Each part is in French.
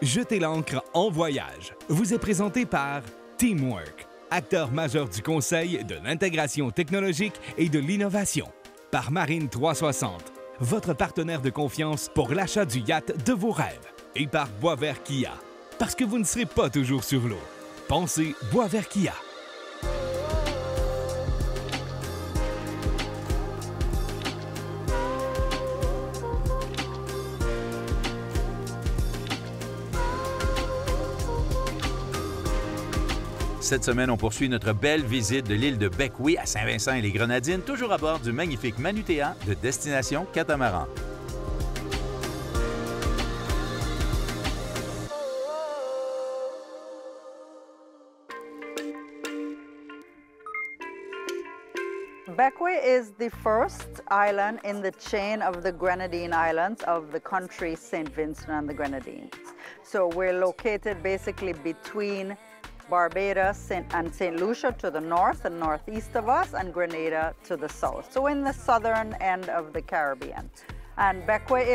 Jetez l'ancre en voyage vous est présenté par Teamwork, acteur majeur du conseil, de l'intégration technologique et de l'innovation. Par Marine 360, votre partenaire de confiance pour l'achat du yacht de vos rêves. Et par Boisvert Kia, parce que vous ne serez pas toujours sur l'eau. Pensez Boisvert Kia. Cette semaine, on poursuit notre belle visite de l'île de Bequia à Saint-Vincent et les Grenadines, toujours à bord du magnifique Manutea de Destination Catamaran. Bequia is the first island in the chain of the Grenadine Islands of the country St. Vincent and the Grenadines. So we're located basically between Barbados and St. Lucia to the north and northeast of us, and Grenada to the south. So in the southern end of the Caribbean. And Bequia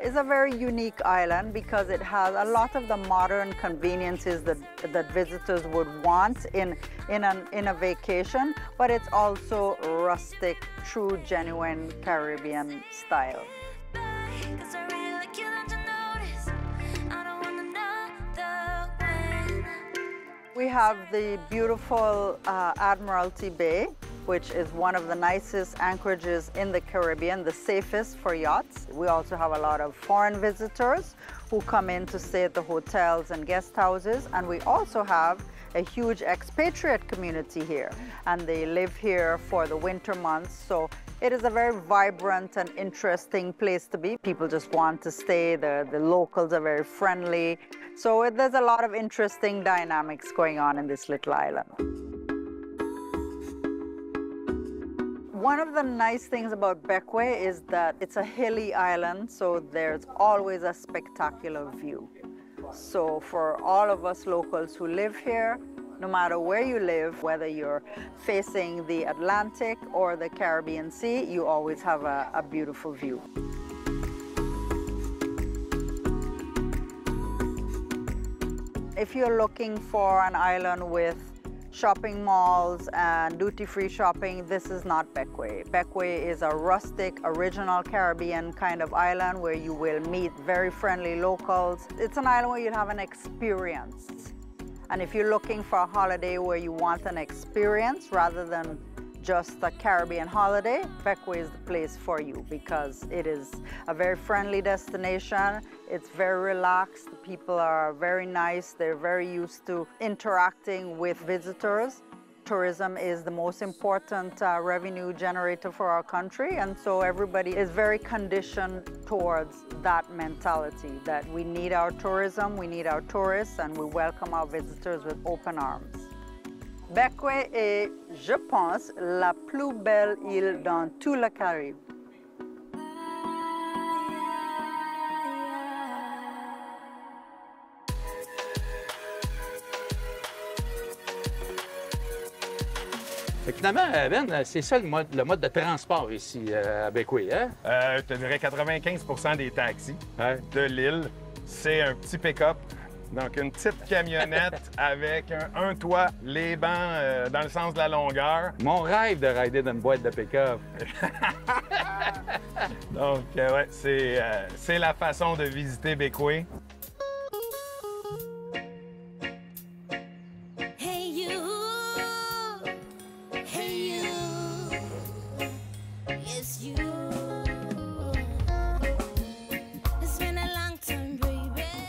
is a very unique island because it has a lot of the modern conveniences that visitors would want in a vacation, but it's also rustic, true, genuine Caribbean style. We have the beautiful Admiralty Bay, which is one of the nicest anchorages in the Caribbean, the safest for yachts. We also have a lot of foreign visitors who come in to stay at the hotels and guest houses, and we also have a huge expatriate community here, and they live here for the winter months. So it is a very vibrant and interesting place to be. People just want to stay, the locals are very friendly. So there's a lot of interesting dynamics going on in this little island. One of the nice things about Bequia is that it's a hilly island, so there's always a spectacular view. So for all of us locals who live here, no matter where you live, whether you're facing the Atlantic or the Caribbean Sea, you always have a beautiful view. If you're looking for an island with shopping malls and duty-free shopping, this is not Bequia. Bequia is a rustic, original Caribbean kind of island where you will meet very friendly locals. It's an island where you'll have an experience. And if you're looking for a holiday where you want an experience rather than just a Caribbean holiday, Bequia is the place for you because it is a very friendly destination. It's very relaxed. The people are very nice. They're very used to interacting with visitors. Tourism is the most important revenue generator for our country, and so everybody is very conditioned towards that mentality that we need our tourism, we need our tourists, and we welcome our visitors with open arms. Bequia est, je pense, la plus belle île dans tout le Caraïbe. Finalement, Ben, c'est ça le mode de transport ici à Bequia, hein? Je te dirais 95% des taxis de l'île, c'est un petit pick-up. Donc, une petite camionnette avec un toit, les bancs dans le sens de la longueur. Mon rêve de rider dans une boîte de pick-up. Donc, ouais, c'est la façon de visiter Bequia.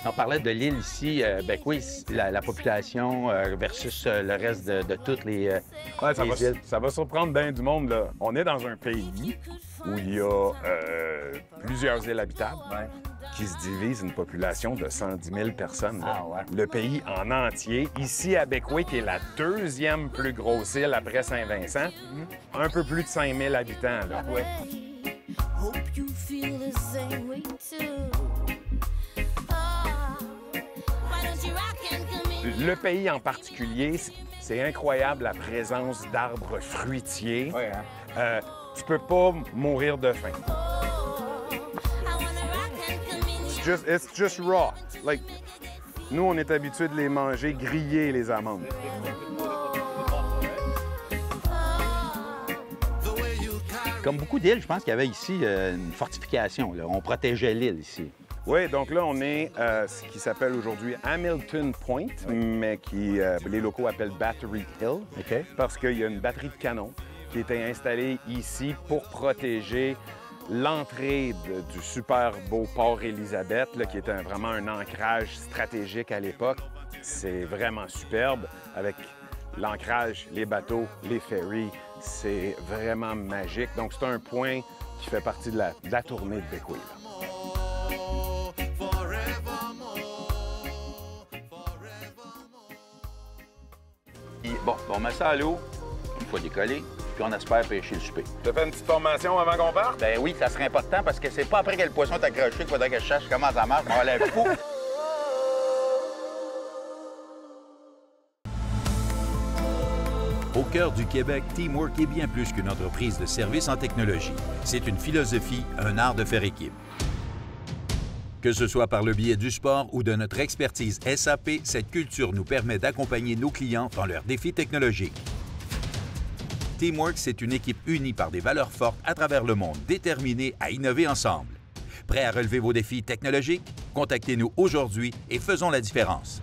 On parlait de l'île ici, Bequia, la population versus le reste de toutes les îles. Ça va surprendre bien du monde, là. On est dans un pays où il y a plusieurs îles habitables qui se divisent une population de 110 000 personnes. Ah, ouais. Le pays en entier. Ici, à Bequia, qui est la deuxième plus grosse île après Saint-Vincent, un peu plus de 5 000 habitants. Là. Ouais. Le pays en particulier, c'est incroyable la présence d'arbres fruitiers. Ouais, hein? Tu peux pas mourir de faim. it's just raw. Like, nous, on est habitués de les manger grillés, les amandes. Comme beaucoup d'îles, je pense qu'il y avait ici une fortification. Là. On protégeait l'île ici. Oui, donc là, on est ce qui s'appelle aujourd'hui Hamilton Point, mais qui les locaux appellent Battery Hill, parce qu'il y a une batterie de canon qui était installée ici pour protéger l'entrée du super beau port Élisabeth, là, qui était vraiment un ancrage stratégique à l'époque. C'est vraiment superbe, avec l'ancrage, les bateaux, les ferries. C'est vraiment magique. Donc, c'est un point qui fait partie de la tournée de Beckwith. Bon, on met ça à l'eau, une fois décollé, puis on espère pêcher le souper. Tu as fait une petite formation avant qu'on parte? Ben oui, ça serait important parce que c'est pas après que le poisson est accroché qu'il faudrait que je cherche comment ça marche. On va aller fou. Au cœur du Québec, Teamwork est bien plus qu'une entreprise de services en technologie. C'est une philosophie, un art de faire équipe. Que ce soit par le biais du sport ou de notre expertise SAP, cette culture nous permet d'accompagner nos clients dans leurs défis technologiques. Teamwork, c'est une équipe unie par des valeurs fortes à travers le monde, déterminée à innover ensemble. Prêt à relever vos défis technologiques? Contactez-nous aujourd'hui et faisons la différence.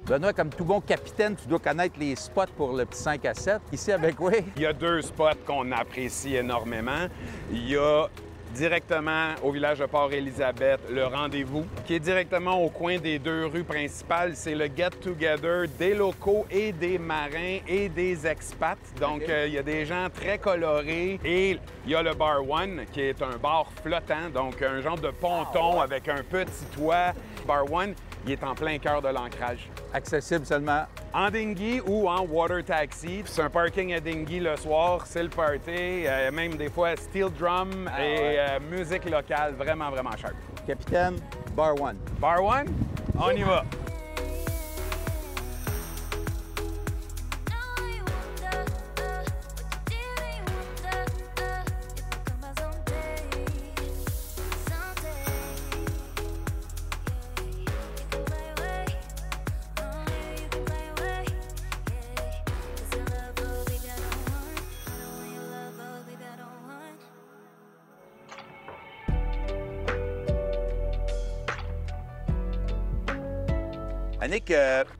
Benoît, comme tout bon capitaine, tu dois connaître les spots pour le petit 5 à 7. Ici, avec Beckwith. Il y a 2 spots qu'on apprécie énormément. Il y a directement au village de Port-Élisabeth, le rendez-vous, qui est directement au coin des 2 rues principales. C'est le get-together des locaux et des marins et des expats. Donc, il y a des gens très colorés. Et il y a le Bar One, qui est un bar flottant, donc un genre de ponton avec un petit toit. Bar One, il est en plein cœur de l'ancrage. Accessible seulement en dinghy ou en water taxi. C'est un parking à dinghy le soir, c'est le party. Même des fois, steel drum et musique locale, vraiment, vraiment sharp. Capitaine, Bar One. Bar One, on y va. Annick,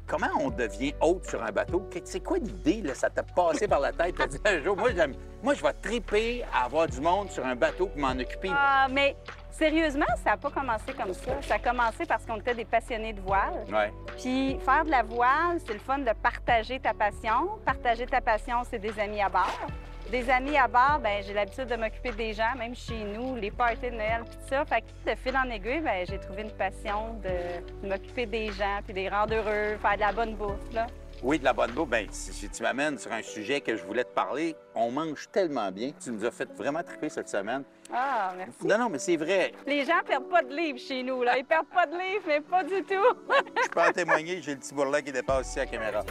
comment on devient hôte sur un bateau? C'est quoi l'idée, là? Ça t'a passé par la tête? T'as dit un jour, moi, je vais triper à avoir du monde sur un bateau pour m'en occuper. Mais sérieusement, ça n'a pas commencé comme ça. Ça a commencé parce qu'on était des passionnés de voile. Ouais. Puis faire de la voile, c'est le fun de partager ta passion. Partager ta passion, c'est des amis à bord. Des amis à bord, bien, j'ai l'habitude de m'occuper des gens, même chez nous, les parties de Noël, puis tout ça. Fait que de fil en aiguille, bien, j'ai trouvé une passion de m'occuper des gens, puis de les rendre heureux, faire de la bonne bouffe, là. Oui, de la bonne bouffe. Bien, si tu m'amènes sur un sujet que je voulais te parler, on mange tellement bien. Tu nous as fait vraiment triper cette semaine. Ah, merci. Non, mais c'est vrai. Les gens perdent pas de livres chez nous, là. Ils perdent pas de livres, mais pas du tout. Je peux en témoigner, j'ai le petit bourrelet qui dépasse ici à la caméra.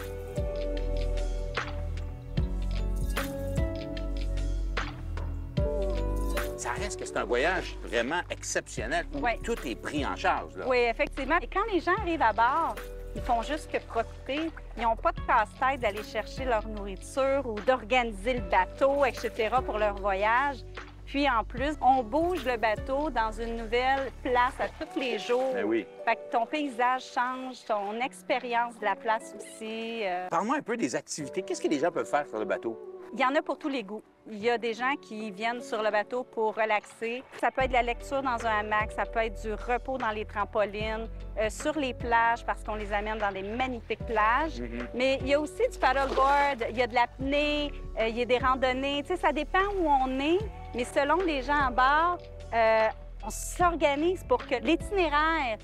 Ça reste que c'est un voyage vraiment exceptionnel. Oui. Tout est pris en charge, là. Oui, effectivement. Et quand les gens arrivent à bord, ils font juste que profiter. Ils n'ont pas de casse-tête d'aller chercher leur nourriture ou d'organiser le bateau, etc. pour leur voyage. Puis, en plus, on bouge le bateau dans une nouvelle place à tous les jours. Ben oui. Fait que ton paysage change, ton expérience de la place aussi. Parle-moi un peu des activités. Qu'est-ce que les gens peuvent faire sur le bateau? Il y en a pour tous les goûts. Il y a des gens qui viennent sur le bateau pour relaxer. Ça peut être de la lecture dans un hamac, ça peut être du repos dans les trampolines, sur les plages parce qu'on les amène dans des magnifiques plages. Mais il y a aussi du paddleboard, il y a de l'apnée, il y a des randonnées. Tu sais, ça dépend où on est, mais selon les gens à bord, on s'organise pour que l'itinéraire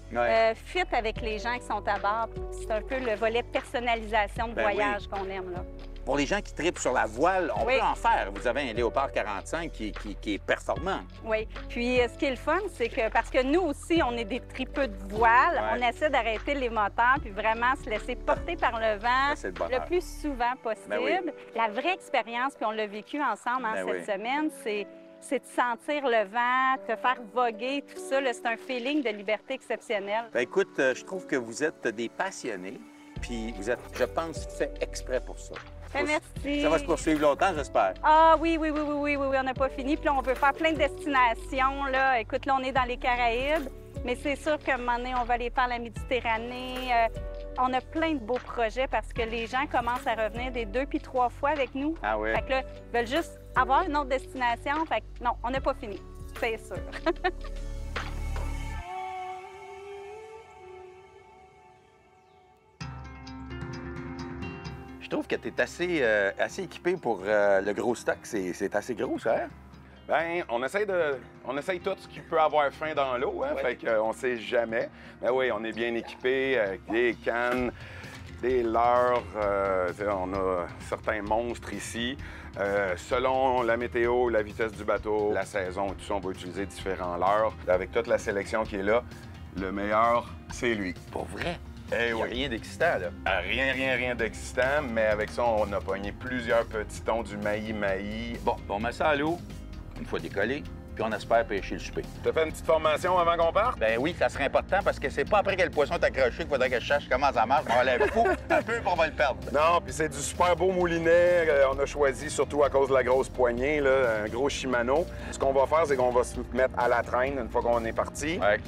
fit avec les gens qui sont à bord. C'est un peu le volet personnalisation de voyage qu'on aime, là. Pour les gens qui tripent sur la voile, on peut en faire. Vous avez un Léopard 45 qui est performant. Oui. Puis, ce qui est le fun, c'est que parce que nous aussi, on est des tripeux de voile, on essaie d'arrêter les moteurs puis vraiment se laisser porter par le vent le plus souvent possible. La vraie expérience, puis on l'a vécu ensemble cette semaine, c'est c'est de sentir le vent, te faire voguer, tout ça. C'est un feeling de liberté exceptionnel. Ben, écoute, je trouve que vous êtes des passionnés, puis vous êtes, je pense, fait exprès pour ça. Ben, merci. Ça va se poursuivre longtemps, j'espère. Ah oui, on n'a pas fini. Puis là, on veut faire plein de destinations. Là. Écoute, là, on est dans les Caraïbes, mais c'est sûr qu'à un moment donné, on va aller faire la Méditerranée. On a plein de beaux projets parce que les gens commencent à revenir des 2 puis 3 fois avec nous. Ah oui? Fait que là, ils veulent juste avoir une autre destination. Fait que non, on n'a pas fini, c'est sûr. Je trouve que tu es assez équipé pour le gros stock. C'est assez gros, ça, hein? Bien, on essaye tout ce qui peut avoir faim dans l'eau, hein? Ouais. Fait qu'on sait jamais. Mais oui, on est bien équipé avec des cannes, des leurres. On a certains monstres ici. Selon la météo, la vitesse du bateau, la saison, tout ça, on va utiliser différents leurres. Avec toute la sélection qui est là, le meilleur, c'est lui. Pour vrai? Eh Il n'y a oui. rien d'excitant, là. Rien d'excitant, mais avec ça, on a pogné plusieurs petits tons du maï-maï. Bon, on met ça à l'eau, une fois décollé, puis on espère pêcher le souper. T'as fait une petite formation avant qu'on parte? Ben oui, ça serait important parce que c'est pas après que le poisson est accroché qu'il faudrait que je cherche comment ça marche. On va aller fou un peu, puis on va le perdre. Non, puis c'est du super beau moulinet. On a choisi, surtout à cause de la grosse poignée, là, un gros Shimano. Ce qu'on va faire, c'est qu'on va se mettre à la traîne une fois qu'on est parti. Ouais.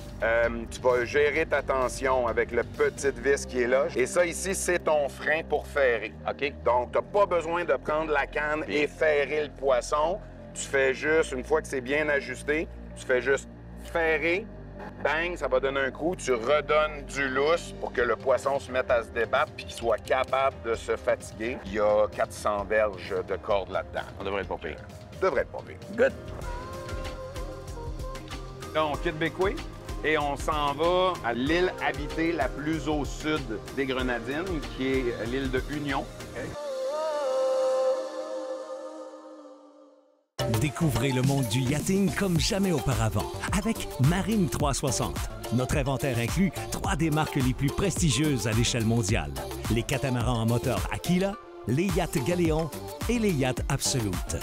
Tu vas gérer ta tension avec le petit vis qui est là. Et ça, ici, c'est ton frein pour ferrer. OK. Donc, t'as pas besoin de prendre la canne et ferrer le poisson. Tu fais juste, une fois que c'est bien ajusté, tu fais juste ferrer, bang, ça va donner un coup, tu redonnes du lousse pour que le poisson se mette à se débattre puis qu'il soit capable de se fatiguer. Il y a 400 verges de corde là-dedans. On devrait être pas pire. Devrait être pas pire. Good. Là, on quitte Bécoué et on s'en va à l'île habitée la plus au sud des Grenadines, qui est l'île de Union. Découvrez le monde du yachting comme jamais auparavant avec Marine 360. Notre inventaire inclut 3 des marques les plus prestigieuses à l'échelle mondiale. Les catamarans à moteur Aquila, les yachts Galéon et les yachts Absolute.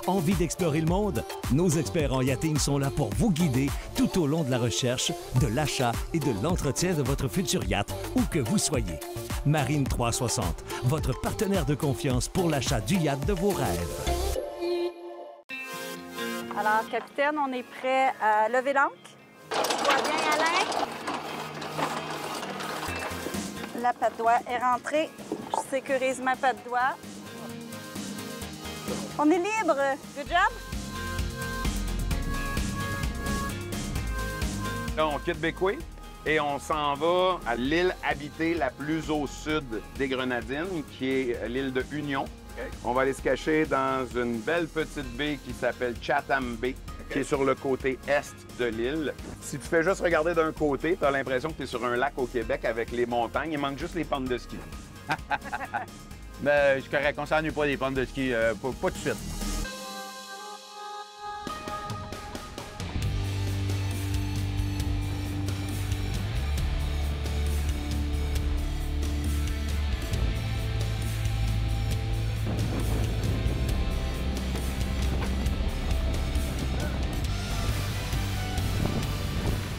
Envie d'explorer le monde? Nos experts en yachting sont là pour vous guider tout au long de la recherche, de l'achat et de l'entretien de votre futur yacht, où que vous soyez. Marine 360, votre partenaire de confiance pour l'achat du yacht de vos rêves. Alors, capitaine, on est prêt à lever l'ancre. Tu vois bien, Alain? La patte doigt est rentrée. Je sécurise ma patte doigt. On est libre. Good job. Là, on quitte Bécoué et on s'en va à l'île habitée la plus au sud des Grenadines, qui est l'île de Union. On va aller se cacher dans une belle petite baie qui s'appelle Chatham Bay, qui est sur le côté est de l'île. Si tu fais juste regarder d'un côté, tu as l'impression que tu es sur un lac au Québec avec les montagnes. Il manque juste les pentes de ski. Ben, c'est correct, on s'ennuie pas des pentes de ski, pas tout de suite.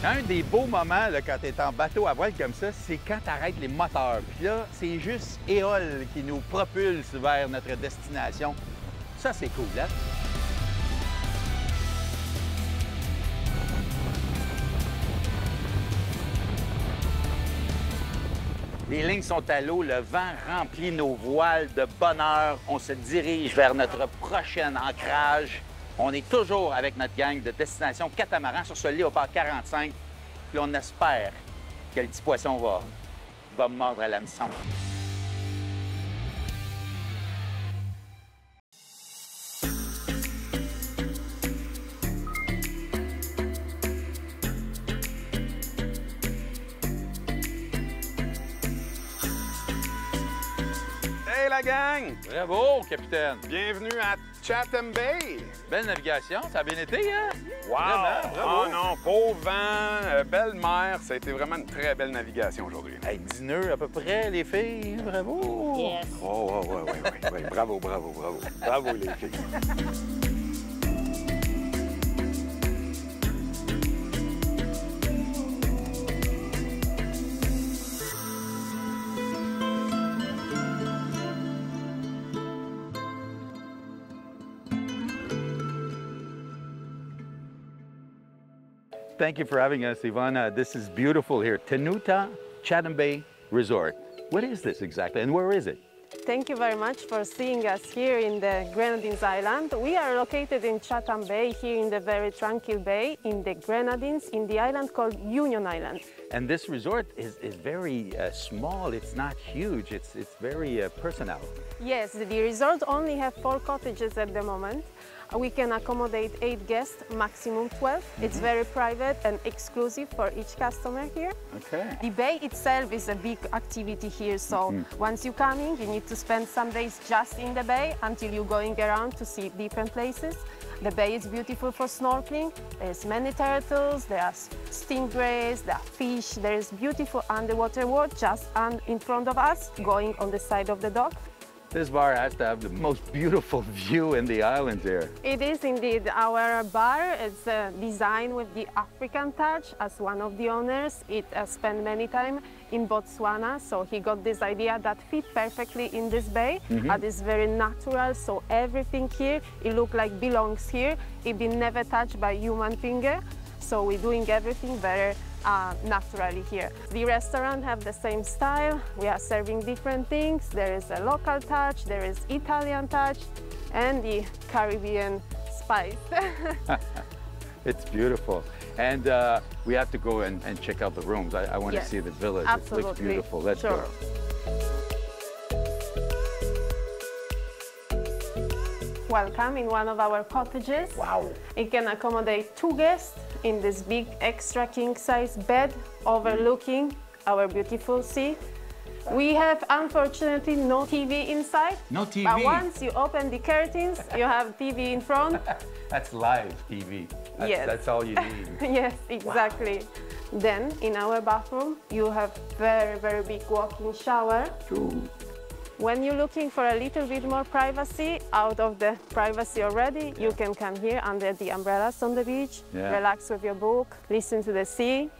Un des beaux moments là, quand tu es en bateau à voile comme ça, c'est quand tu arrêtes les moteurs. Puis là, c'est juste éole qui nous propulse vers notre destination. Ça, c'est cool, hein? Les lignes sont à l'eau, le vent remplit nos voiles de bonheur. On se dirige vers notre prochain ancrage. On est toujours avec notre gang de destination catamaran sur ce Léopard 45. Puis on espère que le petit poisson va mordre à l'hameçon. Hey la gang! Bravo, capitaine! Bienvenue à Chatham Bay! Belle navigation, ça a bien été, hein? Wow! Vraiment, bravo! Oh non, beau vent, belle mer. Ça a été vraiment une très belle navigation aujourd'hui. Hey, 10 nœuds à peu près, les filles. Bravo! Yes. Oh, ouais. Bravo, bravo les filles. Thank you for having us, Ivana. This is beautiful here. Tenuta Chatham Bay Resort. What is this exactly, and where is it? Thank you very much for seeing us here in the Grenadines Island. We are located in Chatham Bay, here in the very tranquil bay, in the Grenadines, in the island called Union Island. And this resort is very small. It's not huge. It's very personal. Yes, the resort only have 4 cottages at the moment. We can accommodate 8 guests, maximum 12. It's very private and exclusive for each customer here. Okay. The bay itself is a big activity here, so once you come in, you need to spend some days just in the bay until you're going around to see different places. The bay is beautiful for snorkeling. There's many turtles, there are stingrays, there are fish, there is beautiful underwater world just in front of us, going on the side of the dock. This bar has to have the most beautiful view in the islands here. It is indeed. Our bar is designed with the African touch. As one of the owners, it has spent many time in Botswana, so he got this idea that fit perfectly in this bay. And it's very natural, so everything here, it looks like belongs here. It been never touched by human finger, so we're doing everything very naturally here. The restaurant have the same style. We are serving different things. There is a local touch, there is Italian touch, and the Caribbean spice. It's beautiful. And we have to go and check out the rooms. I want to see the village. Absolutely. It looks beautiful. Let's go. Welcome in one of our cottages. Wow. It can accommodate 2 guests in this big extra king-size bed overlooking our beautiful sea. We have, unfortunately, no TV inside. No TV? But once you open the curtains, you have TV in front. That's live TV. Yes. That's all you need. Yes, exactly. Wow. Then, in our bathroom, you have very, very big walk-in shower. Ooh. When you're looking for a little bit more privacy, out of the privacy already, you can come here under the umbrellas on the beach, relax with your book, listen to the sea.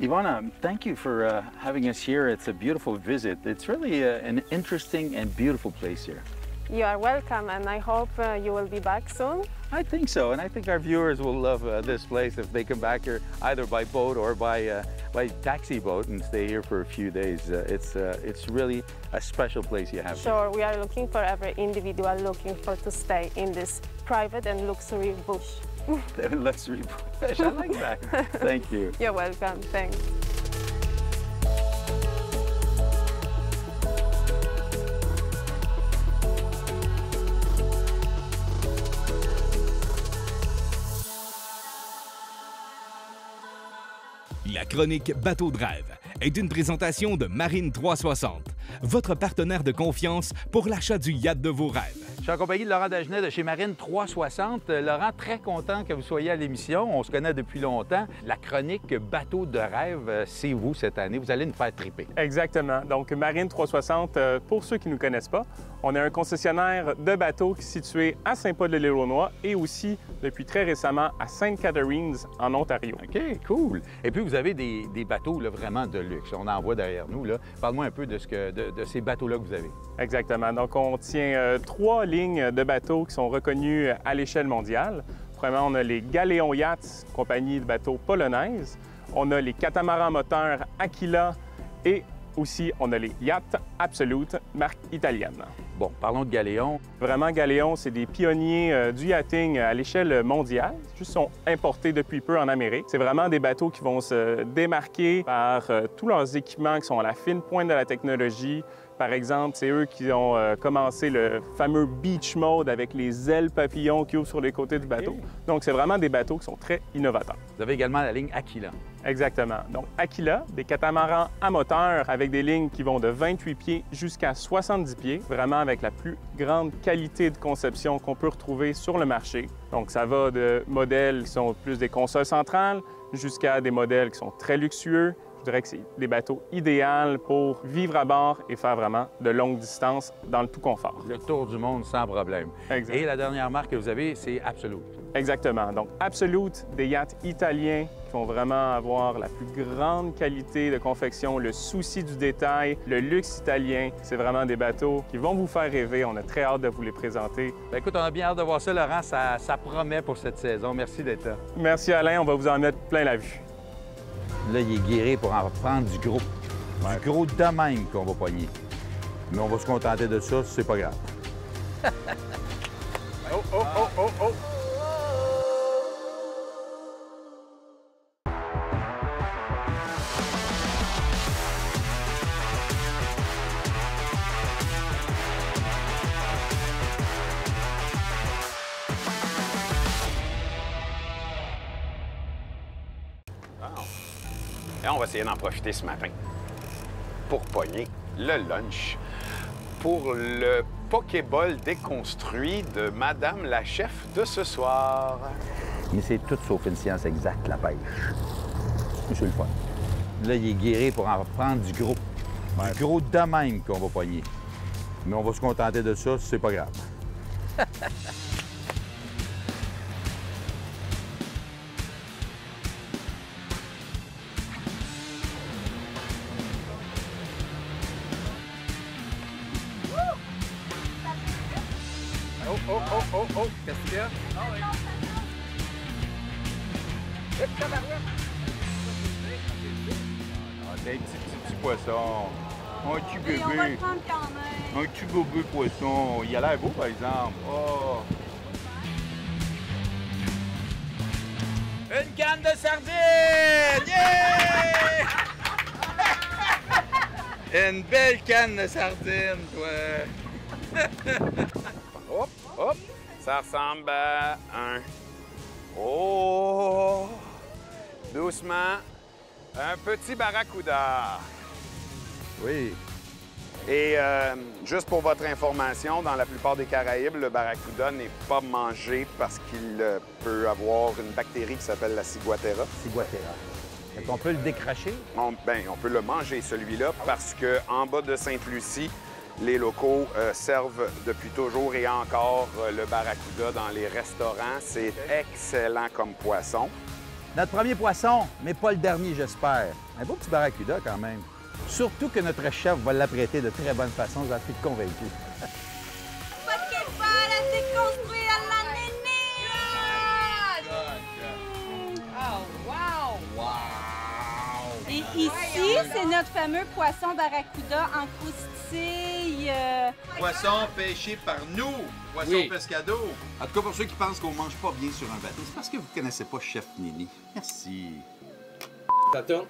Ivana, thank you for having us here. It's a beautiful visit. It's really an interesting and beautiful place here. You are welcome, and I hope you will be back soon. I think so, and I think our viewers will love this place if they come back here either by boat or by taxi boat and stay here for a few days. It's really a special place you have. Sure, we are looking for every individual looking for to stay in this private and luxury bush. Luxury bush, I like that. Thank you. You're welcome, thanks. La chronique Bateau de rêve est une présentation de Marine 360, votre partenaire de confiance pour l'achat du yacht de vos rêves. Je suis en compagnie de Laurent Dagenet de chez Marine 360. Laurent, très content que vous soyez à l'émission. On se connaît depuis longtemps. La chronique Bateau de rêve, c'est vous cette année. Vous allez nous faire triper. Exactement. Donc, Marine 360, pour ceux qui ne nous connaissent pas, on est un concessionnaire de bateaux qui est situé à Saint-Paul-de-l'Île-aux-Noix et aussi, depuis très récemment, à Sainte Catharines, en Ontario. OK, cool. Et puis, vous avez des bateaux là, vraiment de luxe. On en voit derrière nous. Parle-moi un peu de ces bateaux-là que vous avez. Exactement. Donc, on tient 3 lignes de bateaux qui sont reconnues à l'échelle mondiale. Premièrement, on a les Galéon Yachts, compagnie de bateaux polonaise. On a les catamarans moteurs Aquila et aussi, on a les yachts Absolute, marque italienne. Bon, parlons de Galéon. Vraiment, Galéon, c'est des pionniers du yachting à l'échelle mondiale. Ils sont importés depuis peu en Amérique. C'est vraiment des bateaux qui vont se démarquer par tous leurs équipements qui sont à la fine pointe de la technologie. Par exemple, c'est eux qui ont commencé le fameux beach mode avec les ailes papillons qui ouvrent sur les côtés du bateau. Donc, c'est vraiment des bateaux qui sont très innovateurs. Vous avez également la ligne Aquila. Exactement. Donc, Aquila, des catamarans à moteur avec des lignes qui vont de 28 pieds jusqu'à 70 pieds, vraiment avec la plus grande qualité de conception qu'on peut retrouver sur le marché. Donc, ça va de modèles qui sont plus des consoles centrales jusqu'à des modèles qui sont très luxueux. Je dirais que c'est des bateaux idéaux pour vivre à bord et faire vraiment de longues distances dans le tout confort. Le tour du monde sans problème. Exact. Et la dernière marque que vous avez, c'est Absolute. Exactement. Donc, Absolute, des yachts italiens qui vont vraiment avoir la plus grande qualité de confection, le souci du détail, le luxe italien. C'est vraiment des bateaux qui vont vous faire rêver. On a très hâte de vous les présenter. Bien, écoute, on a bien hâte de voir ça, Laurent. Ça promet pour cette saison. Merci d'être là. Merci Alain, on va vous en mettre plein la vue. Là, il est guéri pour en prendre du gros. Du gros de même qu'on va pogner. Mais on va se contenter de ça, c'est pas grave. Oh, oh, oh, oh, oh! Et on va essayer d'en profiter ce matin pour pogner le lunch pour le Pokéball déconstruit de Madame la chef de ce soir. Mais c'est tout sauf une science exacte, la pêche. C'est le fun. Là, il est guéri pour en prendre du gros. Du gros de même qu'on va pogner. Mais on va se contenter de ça, c'est pas grave. Oh, oh, oh, oh, oh! Qu'est-ce qu'il y a? Des petits poissons. Un petit bébé. On va le prendre quand même. Un petit bébé poisson. Il a l'air beau, par exemple. Oh! Une canne de sardines! Yeah! Une belle canne de sardines, toi! Hop, hop! Ça ressemble à un... Oh! Doucement. Un petit barracuda. Oui. Et juste pour votre information, dans la plupart des Caraïbes, le barracuda n'est pas mangé parce qu'il peut avoir une bactérie qui s'appelle la ciguatera. Ciguatera. Fait qu'on peut le décracher? On peut le manger, celui-là, parce qu'en bas de Sainte-Lucie, les locaux servent depuis toujours et encore le barracuda dans les restaurants. C'est excellent comme poisson. Notre premier poisson, mais pas le dernier, j'espère. Un beau petit barracuda, quand même. Surtout que notre chef va l'apprêter de très bonne façon, j'en suis convaincu. Pokéball à déconstruire à la nénée! Oh, wow! Wow! Et ici, c'est notre fameux poisson barracuda en croustille. Poisson pêché par nous, poisson Oui. pescado. En tout cas, pour ceux qui pensent qu'on mange pas bien sur un bateau, c'est parce que vous connaissez pas Chef Nini. Merci. Ça tourne?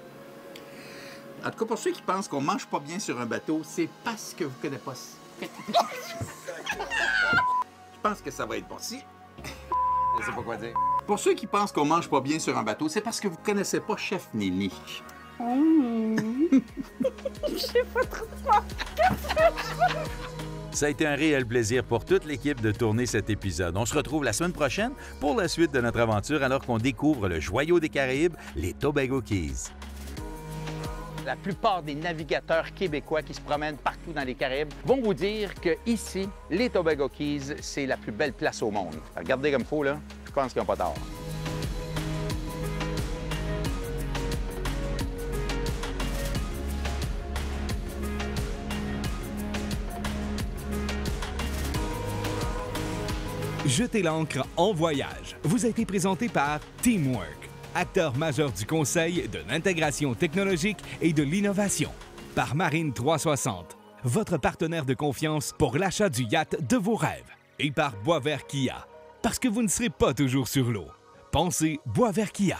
En tout cas, pour ceux qui pensent qu'on mange pas bien sur un bateau, c'est parce que vous connaissez pas... Je pense que ça va être bon. Si... Je sais pas quoi dire. Pour ceux qui pensent qu'on mange pas bien sur un bateau, c'est parce que vous connaissez pas Chef Nini. Je sais pas trop quoi. Ça a été un réel plaisir pour toute l'équipe de tourner cet épisode. On se retrouve la semaine prochaine pour la suite de notre aventure alors qu'on découvre le joyau des Caraïbes, les Tobago Keys. La plupart des navigateurs québécois qui se promènent partout dans les Caraïbes vont vous dire que ici, les Tobago Keys, c'est la plus belle place au monde. Regardez comme il faut, là. Je pense qu'ils n'ont pas tort. Jetez l'ancre en voyage vous a été présenté par Teamwork, acteur majeur du conseil, de l'intégration technologique et de l'innovation. Par Marine 360, votre partenaire de confiance pour l'achat du yacht de vos rêves. Et par Boisvert Kia, parce que vous ne serez pas toujours sur l'eau. Pensez Boisvert Kia.